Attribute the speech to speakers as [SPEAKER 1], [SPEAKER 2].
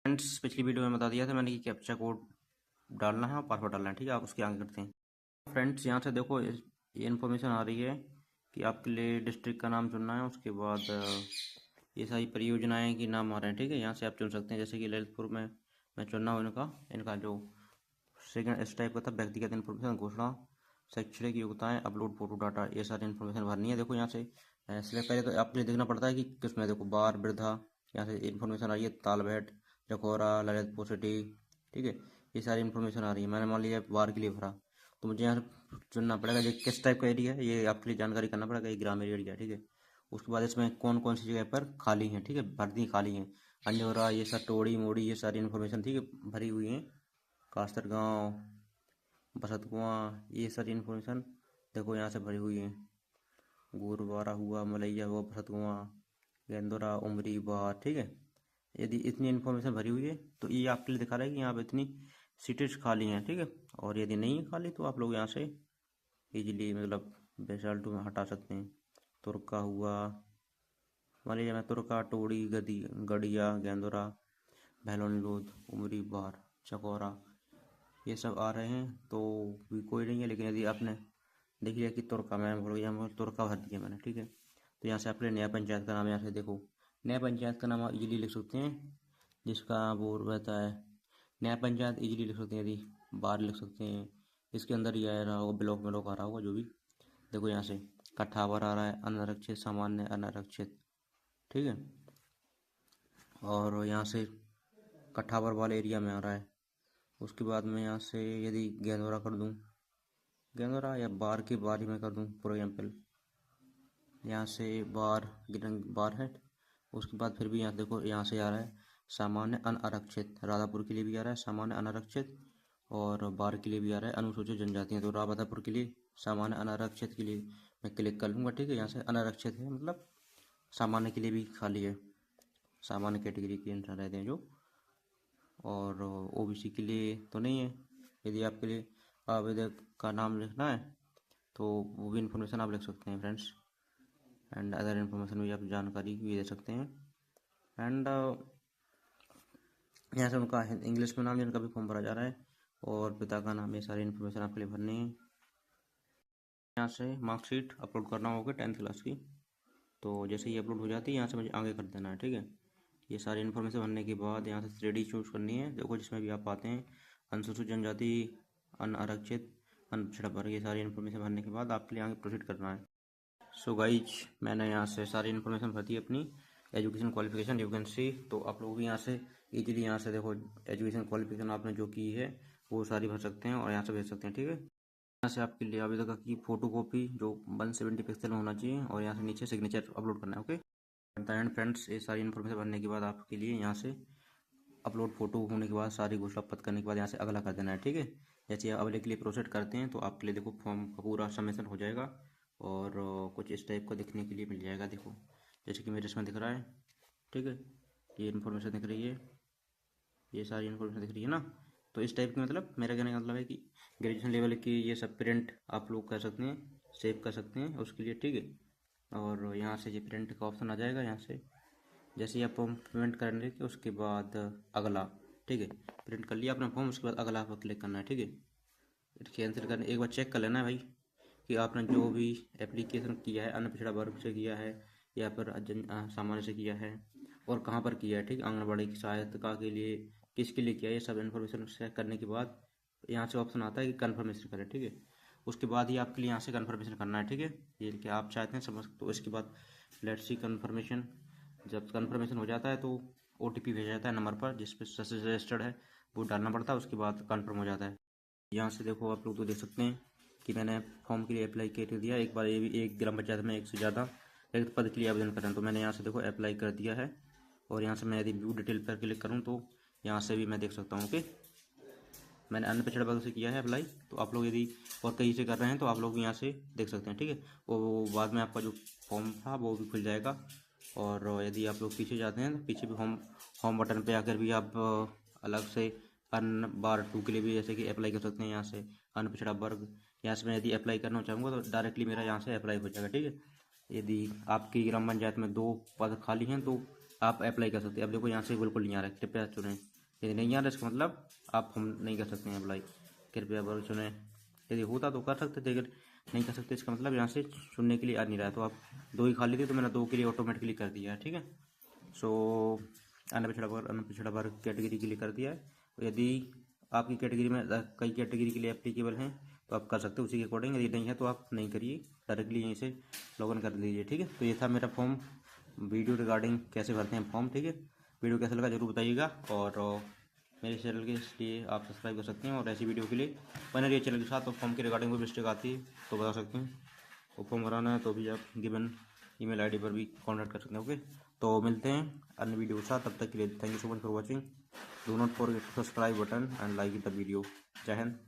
[SPEAKER 1] Friends पिछली video में बता दिया था मैंने कि कैप्चा कोड डालना है और पासवर्ड डालना है, ठीक है। आप उसके आगे करते हैं। फ्रेंड्स यहाँ से देखो ये इन्फॉर्मेशन आ रही है कि आपके लिए डिस्ट्रिक्ट का नाम चुनना है। उसके बाद ये सारी परियोजनाएं के नाम आ रहे हैं, ठीक है। यहाँ से आप चुन सकते हैं, जैसे कि ललितपुर में मैं चुनना हूँ इनका जो सेकंड इस टाइप का था, व्यक्तिगत इन्फॉर्मेशन, घोषणा, शैक्षणिक योग्यताएं, अपलोड फोटो डाटा, ये सारी इन्फॉर्मेशन भरनी है। देखो यहाँ से सिलेक्ट पहले तो आपको देखना पड़ता है कि किसमें, देखो बार वृद्धा, यहाँ से इन्फॉर्मेशन आ रही है, तालबेट, चकोरा, ललितपुर सिटी, ठीक है। ये सारी इन्फॉर्मेशन आ रही है। मैंने मान लिया बार के लिए भरा, तो मुझे यहाँ से चुनना पड़ेगा जो किस टाइप का एरिया है, ये आपके लिए जानकारी करना पड़ेगा। ये ग्रामीण एरिया, ठीक है। उसके बाद इसमें कौन कौन सी जगह पर खाली हैं, ठीक है, भर्ती खाली हैं। अंजोरा, ये सब टोड़ी मोड़ी, ये सारी इन्फॉर्मेशन, ठीक है, भरी हुई हैं। कास्तर गाँव, बसत कुआं, ये सारी इन्फॉर्मेशन देखो यहाँ से भरी हुई है। गोरवारा हुआ, मलैया हुआ, बसत कुआं, गेंदोरा, उमरी, बार, ठीक है। यदि इतनी इन्फॉर्मेशन भरी हुई है तो ये आपके लिए दिखा रहा है कि यहाँ पे इतनी सीटें खाली हैं, ठीक है। और यदि नहीं है खाली तो आप लोग यहाँ से इजीली मतलब बेसाल्ट में हटा सकते हैं। तुर्का हुआ, मान लीजिए मैं तुर्का, टोड़ी, गड़िया, गेंदोरा, भैलोन लोध, उमरी, बार, चकौरा, ये सब आ रहे हैं तो भी कोई नहीं है। लेकिन यदि आपने देख लिया कि तुर्का, मैं भूल गया, तुर्का भर दिया मैंने, ठीक है। तो यहाँ से आपके नया पंचायत का नाम, यहाँ से देखो नया पंचायत का नाम आप इजीली लिख सकते हैं, जिसका वो रहता है नया पंचायत, इजीली लिख सकते हैं। यदि बार लिख सकते हैं, इसके अंदर ही आ रहा होगा, ब्लॉक में लोग आ रहा होगा जो भी। देखो यहाँ से कट्ठावर आ रहा है, अनारक्षित, सामान्य, अनारक्षित, ठीक है। और यहाँ से कट्ठावर वाले एरिया में आ रहा है। उसके बाद में यहाँ से यदि गेंदोरा कर दूँ, गेंदोरा या बार के बारे में कर दूँ फॉर एग्जाम्पल, यहाँ से बार है। उसके बाद फिर भी यहाँ देखो यहाँ से आ रहा है सामान्य अनारक्षित, राधापुर के लिए भी आ रहा है सामान्य अनारक्षित, और बार के लिए भी आ रहा है अनुसूचित जनजातियाँ। तो राधापुर के लिए सामान्य अनारक्षित के लिए मैं क्लिक कर लूँगा, ठीक है। यहाँ से अनारक्षित है मतलब सामान्य के लिए भी खाली है, सामान्य कैटेगरी के इंसान रहते हैं जो। और ओबीसी के लिए तो नहीं है। यदि आपके लिए आवेदक का नाम लिखना है तो वो भी इन्फॉर्मेशन आप लिख सकते हैं फ्रेंड्स। एंड अदर इन्फॉर्मेशन भी आप जानकारी भी दे सकते हैं। एंड यहाँ से उनका इंग्लिश में नाम जिनका भी फॉर्म भरा जा रहा है, और पिता का नाम, ये सारी इन्फॉर्मेशन आपके लिए भरनी है। यहाँ से मार्कशीट अपलोड करना होगा 10th क्लास की। तो जैसे ही अपलोड हो जाती है यहाँ से मुझे आगे कर देना है, ठीक है। ये सारी इन्फॉर्मेशन भरने के बाद यहाँ से 3D चूज़ करनी है, देखो जिसमें भी आप पाते हैं अनुसूचित जनजाति, अनारक्षित, अनपिछड़ा वर्ग, ये सारी इन्फॉर्मेशन भरने के बाद आपके लिए आगे प्रोसीड करना है। सो गाइज मैंने यहाँ से सारी इन्फॉर्मेशन भर दी अपनी education qualification, you can see. तो आप लोग भी यहाँ से इजीली यहाँ से देखो एजुकेशन क्वालिफिकेशन आपने जो की है वो सारी भर सकते हैं और यहाँ से भेज सकते हैं, ठीक है। यहाँ से आपके लिए आवेदक की फ़ोटो कॉपी जो 170 पिक्सल में होना चाहिए, और यहाँ से नीचे सिग्नेचर अपलोड करना है, ओके। एंड फ्रेंड्स ये सारी इन्फॉर्मेशन भरने के बाद आपके लिए यहाँ से अपलोड फोटो होने के बाद सारी घोषणा पत्र करने के बाद यहाँ से अगला कर देना है, ठीक है। जैसे आप अगले के लिए प्रोसीड करते हैं तो आपके लिए देखो फॉर्म का पूरा सबमिशन हो जाएगा, और कुछ इस टाइप का दिखने के लिए मिल जाएगा। देखो जैसे कि मेरे इसमें दिख रहा है, ठीक है, ये इन्फॉर्मेशन दिख रही है, ये सारी इन्फॉर्मेशन दिख रही है ना। तो इस टाइप की मतलब मेरा कहने का मतलब है कि ग्रेजुएशन लेवल की ये सब प्रिंट आप लोग कर सकते हैं, सेव कर सकते हैं उसके लिए, ठीक है। और यहाँ से ये प्रिंट का ऑप्शन आ जाएगा, यहाँ से जैसे ही आप फॉर्म पेमेंट करने के उसके बाद अगला, ठीक है, प्रिंट कर लिया अपना फॉर्म, उसके बाद अगला पर क्लिक करना है, ठीक है। कैंसिल करने एक बार चेक कर लेना है भाई कि आपने जो भी एप्लीकेशन किया है, अन्न पिछड़ा वर्ग से किया है या फिर सामान्य से किया है, और कहाँ पर किया है, ठीक। आंगनबाड़ी की सहायता के लिए किसके लिए किया है, ये सब इन्फॉर्मेशन चेक करने के बाद यहाँ से ऑप्शन आता है कि कन्फर्मेशन करें, ठीक है। उसके बाद ही आपके लिए यहाँ से कन्फर्मेशन करना है, ठीक है। ये क्या आप चाहते हैं समझ, तो इसके बाद लेट्स सी कन्फर्मेशन। जब कन्फर्मेशन हो जाता है तो OTP भेजा जाता है नंबर पर जिस पर रजिस्टर्ड है, वो डालना पड़ता है, उसके बाद कन्फर्म हो जाता है। यहाँ से देखो आप लोग तो देख सकते हैं कि मैंने फॉर्म के लिए अप्लाई कर दिया। एक बार ये भी एक ग्राम पंचायत में एक से ज़्यादा रिक्त पद के लिए आवेदन करें, तो मैंने यहाँ से देखो अप्लाई कर दिया है। और यहाँ से मैं यदि व्यू डिटेल पर क्लिक करूँ तो यहाँ से भी मैं देख सकता हूँ, ओके। मैंने अन्य पिछड़ा वर्ग से किया है अप्लाई, तो आप लोग यदि और कहीं से कर रहे हैं तो आप लोग यहाँ से देख सकते हैं, ठीक है। वो बाद में आपका जो फॉर्म था वो भी खुल जाएगा। और यदि आप लोग पीछे जाते हैं तो पीछे भी होम बटन पे आकर भी आप अलग से अन बार 2 के लिए भी जैसे कि अप्लाई कर सकते हैं। यहाँ से अन्न पिछड़ा वर्ग, यहाँ से मैं यदि अप्लाई करना चाहूँगा तो डायरेक्टली मेरा यहाँ से अप्लाई हो जाएगा, ठीक है। यदि आपकी ग्राम पंचायत में 2 पद खाली हैं तो आप अप्लाई कर सकते हैं। अब देखो यहाँ से बिल्कुल नहीं आ रहा है, कृपया चुनें। यदि नहीं आ रहा इसका मतलब आप हम नहीं कर सकते हैं अप्लाई। कृपया वर्ग चुने। यदि होता तो कर सकते थे, अगर नहीं कर सकते इसका मतलब यहाँ से चुनने के लिए आ नहीं रहा है। तो आप 2 ही खाली थे तो मैंने 2 के लिए ऑटोमेटिकली कर दिया है, ठीक है। सो अन पिछड़ा वर्ग कैटेगरी के लिए कर दिया है। तो यदि आपकी कैटेगरी में कई कैटेगरी के लिए एप्लीकेबल हैं तो आप कर सकते हो उसी के अकॉर्डिंग। यदि नहीं है तो आप नहीं करिए, डायरेक्टली यहीं से लॉगिन कर लीजिए, ठीक है। तो ये था मेरा फॉर्म वीडियो रिगार्डिंग कैसे भरते हैं फॉर्म, ठीक है। वीडियो कैसा लगा जरूर बताइएगा, और मेरे चैनल के लिए आप सब्सक्राइब कर सकते हैं, और ऐसी वीडियो के लिए बनर ये चैनल के साथ। और फॉर्म के रिगार्डिंग कोई मिस्टेक आती है तो बता सकते हैं, और फॉर्म भराना है तो भी आप गिवन ईमेल आईडी पर भी कॉन्टैक्ट कर सकते हैं। ओके, तो मिलते हैं अन्य वीडियो के साथ, तब तक के लिए thank you so much for watching. Do not forget to subscribe button and like the video. जय हिंद।